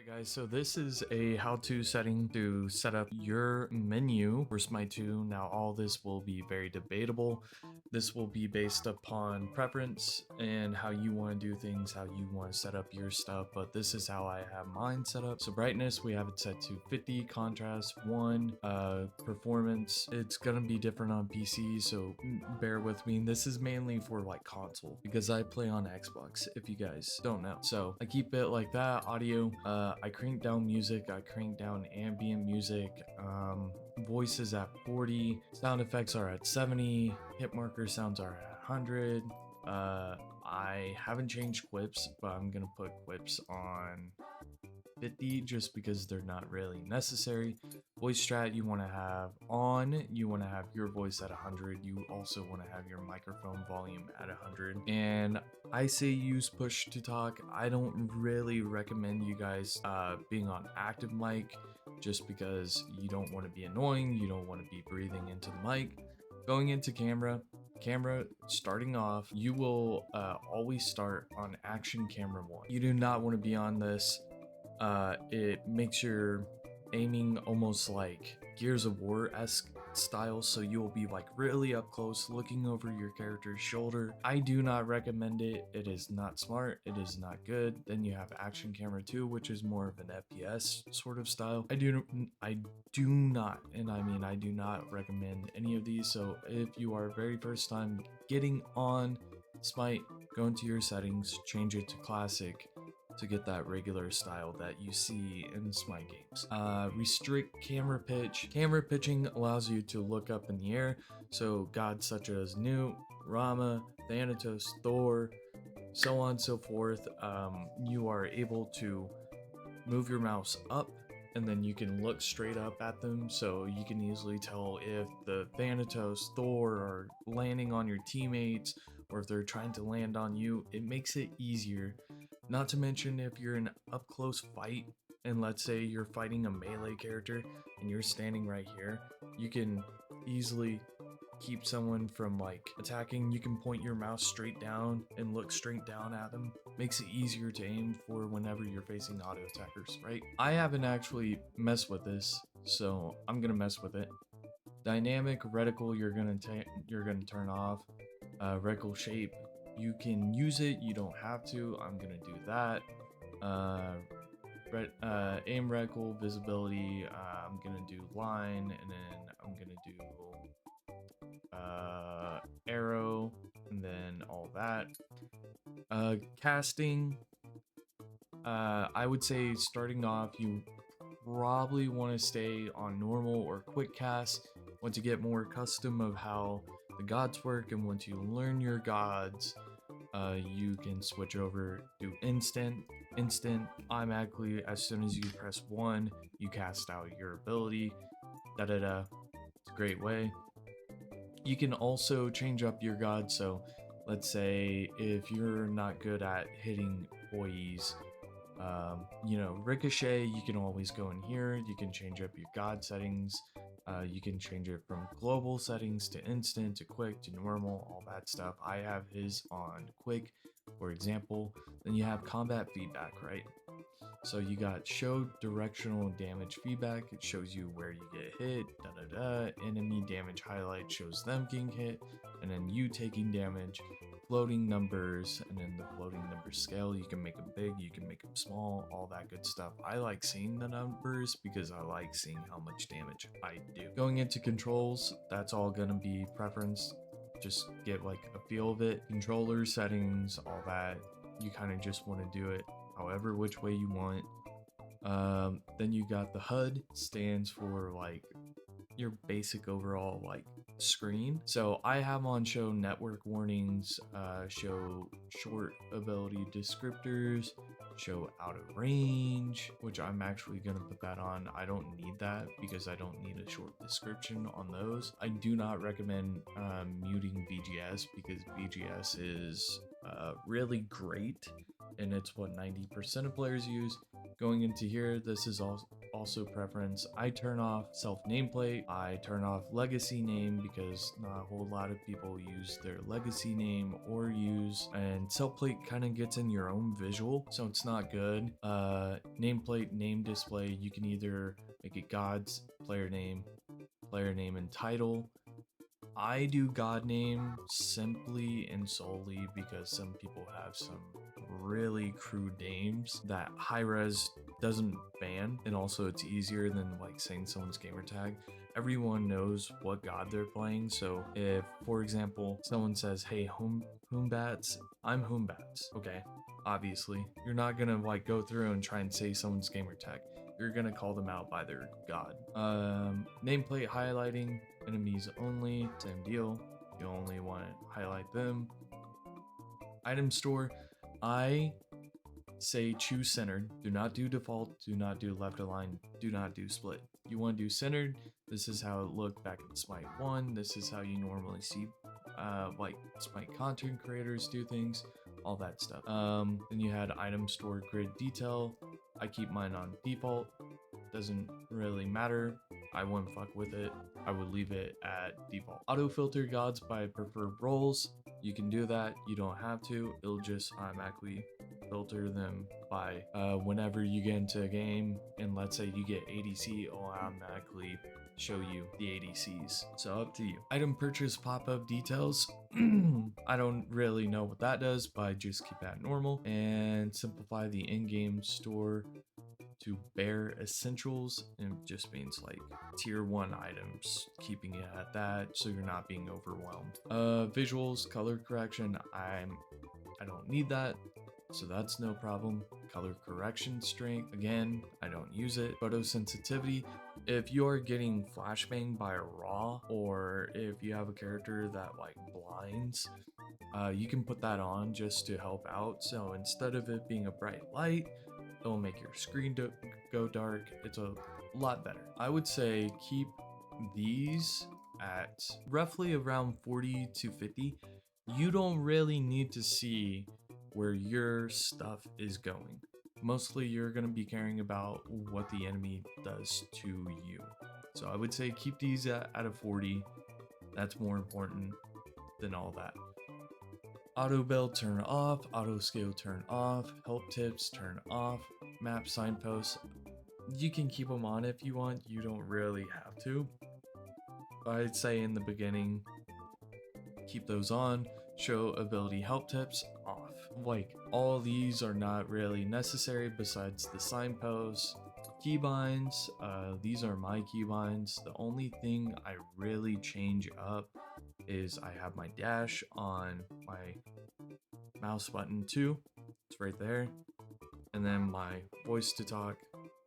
Alright guys, so this is a how-to setting to set up your menu for SMITE 2. Now all this will be very debatable. This will be based upon preference and how you want to do things, how you want to set up your stuff, but this is how I have mine set up. So brightness, we have it set to 50, contrast 1, performance, it's gonna be different on PC, so bear with me. This is mainly for like console because I play on Xbox, if you guys don't know. So I keep it like that. Audio, I crank down music, I crank down ambient music, voices at 40, sound effects are at 70, hit marker sounds are at 100. I haven't changed quips, but I'm gonna put quips on 50 just because they're not really necessary. Voice strat you want to have on, you want to have your voice at 100, you also want to have your microphone volume at 100. And I say use push to talk. I don't really recommend you guys being on active mic just because you don't want to be annoying, you don't want to be breathing into the mic. Going into camera starting off, you will always start on action camera 1. You do not want to be on this. It makes your aiming almost like Gears of War-esque style, so you will be like really up close looking over your character's shoulder. I do not recommend it. It is not smart, it is not good. Then you have action camera 2, which is more of an FPS sort of style. I do not, and I mean I do not recommend any of these. So if you are very first time getting on SMITE, go into your settings, change it to classic to get that regular style that you see in SMITE games. Restrict camera pitch. Camera pitching allows you to look up in the air, so gods such as Newt, Rama, Thanatos, Thor, so on and so forth. You are able to move your mouse up and then you can look straight up at them, so you can easily tell if the Thanatos, Thor are landing on your teammates or if they're trying to land on you. It makes it easier. Not to mention if you're in an up close fight and let's say you're fighting a melee character and you're standing right here, you can easily keep someone from like attacking. You can point your mouse straight down and look straight down at them. Makes it easier to aim for whenever you're facing auto attackers, right? I haven't actually messed with this, so I'm gonna mess with it. Dynamic reticle, you're gonna turn off. Reticle shape, you can use it, you don't have to. I'm gonna do that. Aim reticle visibility, I'm gonna do line, and then I'm gonna do arrow, and then all that. Casting, I would say starting off you probably want to stay on normal or quick cast. Once you get more accustomed of how the gods work and once you learn your gods, you can switch over to instant. Automatically, as soon as you press 1, you cast out your ability. It's a great way. You can also change up your god, so let's say if you're not good at hitting poise, ricochet, you can always go in here. You can change up your god settings. You can change it from global settings to instant to quick to normal, all that stuff. I have his on quick, for example. Then you have combat feedback, right? So you got show directional damage feedback. It shows you where you get hit, enemy damage highlight shows them getting hit, and then you taking damage. Floating numbers, and then the floating number scale, you can make them big, you can make them small, all that good stuff. I like seeing the numbers because I like seeing how much damage I do. Going into controls, that's all gonna be preference. Just get like a feel of it. Controller settings, all that, you kind of just want to do it however which way you want. Then you got the HUD, stands for like your basic overall like screen. So I have on show network warnings, show short ability descriptors, show out of range, which I'm actually gonna put that on. I don't need that because I don't need a short description on those. I do not recommend muting VGS because VGS is really great and it's what 90% of players use. Going into here, this is also preference. I turn off self nameplate. I turn off legacy name because not a whole lot of people use their legacy name or use, and self plate kind of gets in your own visual, so it's not good. Nameplate, name display, you can either make it God's player name and title. I do God name simply and solely because some people have some really crude names that high res doesn't ban, and also it's easier than like saying someone's gamer tag. Everyone knows what god they're playing, so if, for example, someone says, hey, Hoombats, I'm Hoombats, okay, obviously you're not gonna like go through and try and say someone's gamer tag. You're gonna call them out by their god. Nameplate highlighting, enemies only, same deal. You only want to highlight them. Item store, I say choose centered. Do not do default, do not do left align, do not do split. You want to do centered. This is how it looked back in SMITE 1. This is how you normally see like SMITE content creators do things, all that stuff. Then you had item store grid detail. I keep mine on default. Doesn't really matter. I wouldn't fuck with it. I would leave it at default. Auto filter gods by preferred roles. You can do that. You don't have to. It'll just automatically filter them by whenever you get into a game, and let's say you get ADC, it'll automatically show you the ADCs. So up to you. Item purchase pop-up details. I don't really know what that does, but I just keep that normal. And simplify the in-game store to bare essentials, and it just means like tier 1 items, keeping it at that so you're not being overwhelmed. Visuals, color correction, I don't need that, so that's no problem. Color correction strength, again, I don't use it. Photosensitivity, if you're getting flashbang by a raw, or if you have a character that like blinds, you can put that on just to help out. So instead of it being a bright light, it'll make your screen go dark. It's a lot better. I would say keep these at roughly around 40 to 50. You don't really need to see where your stuff is going. Mostly you're going to be caring about what the enemy does to you. So I would say keep these at a 40. That's more important than all that. Auto build turn off, auto scale turn off, help tips turn off, map signposts, you can keep them on if you want, you don't really have to. But I'd say in the beginning, keep those on. Show ability help tips off. Like, all these are not really necessary besides the signposts. Keybinds, these are my keybinds. The only thing I really change up is I have my dash on my mouse button too. It's right there. And then my voice to talk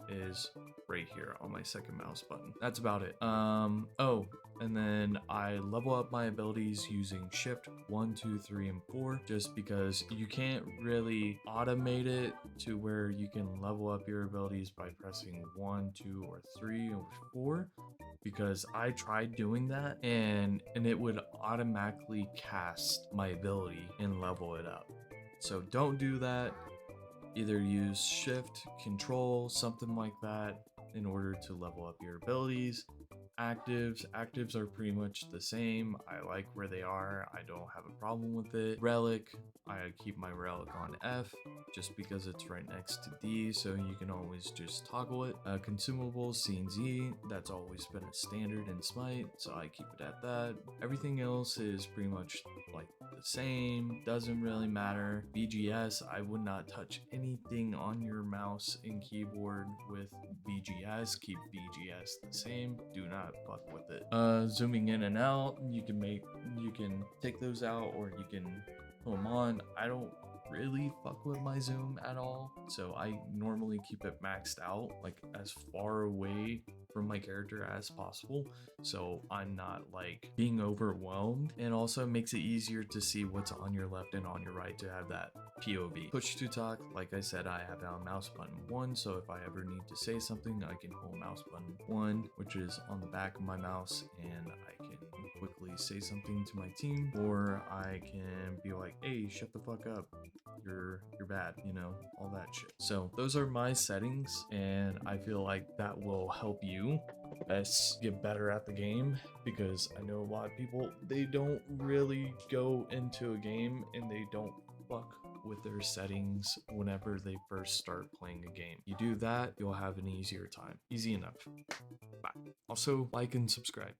is right here on my second mouse button. That's about it. Oh, and then I level up my abilities using shift 1, 2, 3, and 4, just because you can't really automate it to where you can level up your abilities by pressing 1, 2, or 3, or 4, because I tried doing that and it would automatically cast my ability and level it up. So don't do that. Either use shift, control, something like that in order to level up your abilities. Actives are pretty much the same. I like where they are. I don't have a problem with it. Relic, I keep my relic on F just because it's right next to D, so you can always just toggle it. Consumables, C and Z, that's always been a standard in SMITE, so I keep it at that. Everything else is pretty much like the same, doesn't really matter. BGS, I would not touch anything on your mouse and keyboard with BGS. Keep BGS the same, do not fuck with it. Zooming in and out, you can take those out or you can put them on. I don't really fuck with my zoom at all, so I normally keep it maxed out, like as far away from my character as possible, so I'm not like being overwhelmed, and also makes it easier to see what's on your left and on your right to have that POV. Push to talk, like I said, I have it on mouse button 1, so if I ever need to say something, I can hold mouse button 1, which is on the back of my mouse, and I can quickly say something to my team, or I can be like, hey, shut the fuck up, you're bad, you know, all that shit. So those are my settings, and I feel like that will help you get better at the game, because I know a lot of people, they don't really go into a game and they don't fuck with their settings whenever they first start playing a game. You do that, you'll have an easier time. Easy enough. Bye. Also, like and subscribe.